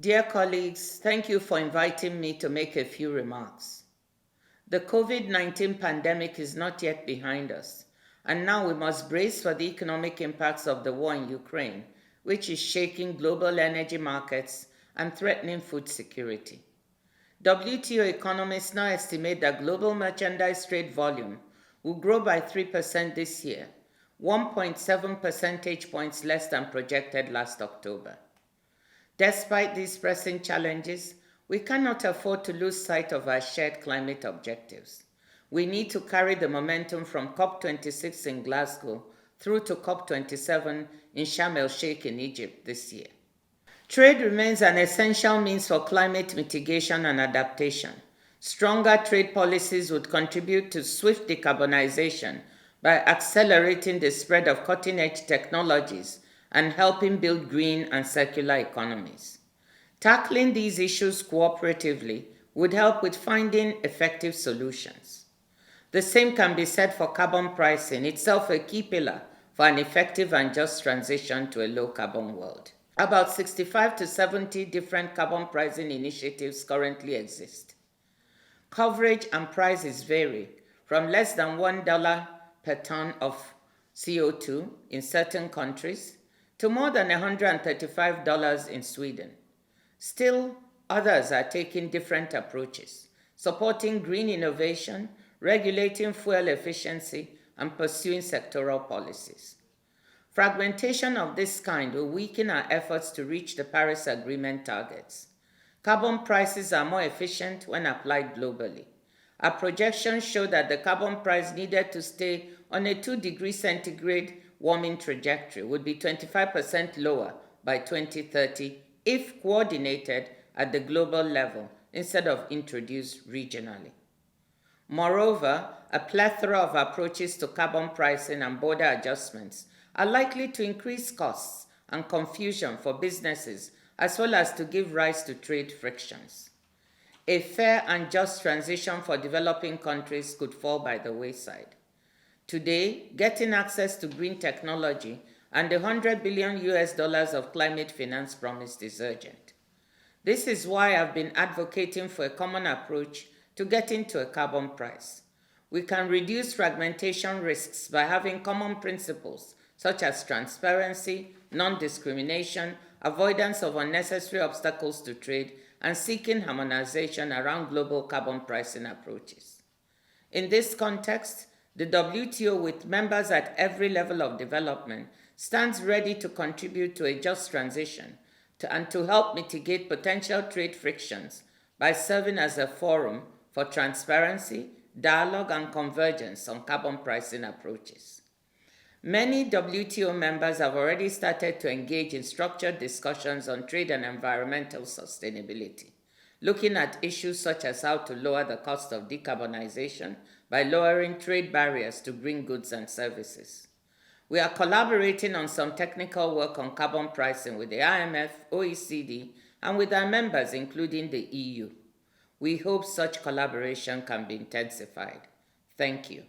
Dear colleagues, thank you for inviting me to make a few remarks. The COVID-19 pandemic is not yet behind us, and now we must brace for the economic impacts of the war in Ukraine, which is shaking global energy markets and threatening food security. WTO economists now estimate that global merchandise trade volume will grow by 3% this year, 1.7 percentage points less than projected last October. Despite these pressing challenges, we cannot afford to lose sight of our shared climate objectives. We need to carry the momentum from COP26 in Glasgow through to COP27 in Sharm el-Sheikh in Egypt this year. Trade remains an essential means for climate mitigation and adaptation. Stronger trade policies would contribute to swift decarbonization by accelerating the spread of cutting-edge technologies and helping build green and circular economies. Tackling these issues cooperatively would help with finding effective solutions. The same can be said for carbon pricing, itself a key pillar for an effective and just transition to a low-carbon world. About 65 to 70 different carbon pricing initiatives currently exist. Coverage and prices vary from less than $1 per ton of CO2 in certain countries to more than $135 in Sweden. Still, others are taking different approaches, supporting green innovation, regulating fuel efficiency, and pursuing sectoral policies. Fragmentation of this kind will weaken our efforts to reach the Paris Agreement targets. Carbon prices are more efficient when applied globally. Our projections show that the carbon price needed to stay on a 2 degrees centigrade warming trajectory would be 25% lower by 2030 if coordinated at the global level instead of introduced regionally. Moreover, a plethora of approaches to carbon pricing and border adjustments are likely to increase costs and confusion for businesses as well as to give rise to trade frictions. A fair and just transition for developing countries could fall by the wayside. Today, getting access to green technology and the $100 billion of climate finance promised is urgent. This is why I've been advocating for a common approach to getting to a carbon price. We can reduce fragmentation risks by having common principles such as transparency, non-discrimination, avoidance of unnecessary obstacles to trade, and seeking harmonization around global carbon pricing approaches. In this context, the WTO, with members at every level of development, stands ready to contribute to a just transition and to help mitigate potential trade frictions by serving as a forum for transparency, dialogue, and convergence on carbon pricing approaches. Many WTO members have already started to engage in structured discussions on trade and environmental sustainability, looking at issues such as how to lower the cost of decarbonization by lowering trade barriers to green goods and services. We are collaborating on some technical work on carbon pricing with the IMF, OECD, and with our members, including the EU. We hope such collaboration can be intensified. Thank you.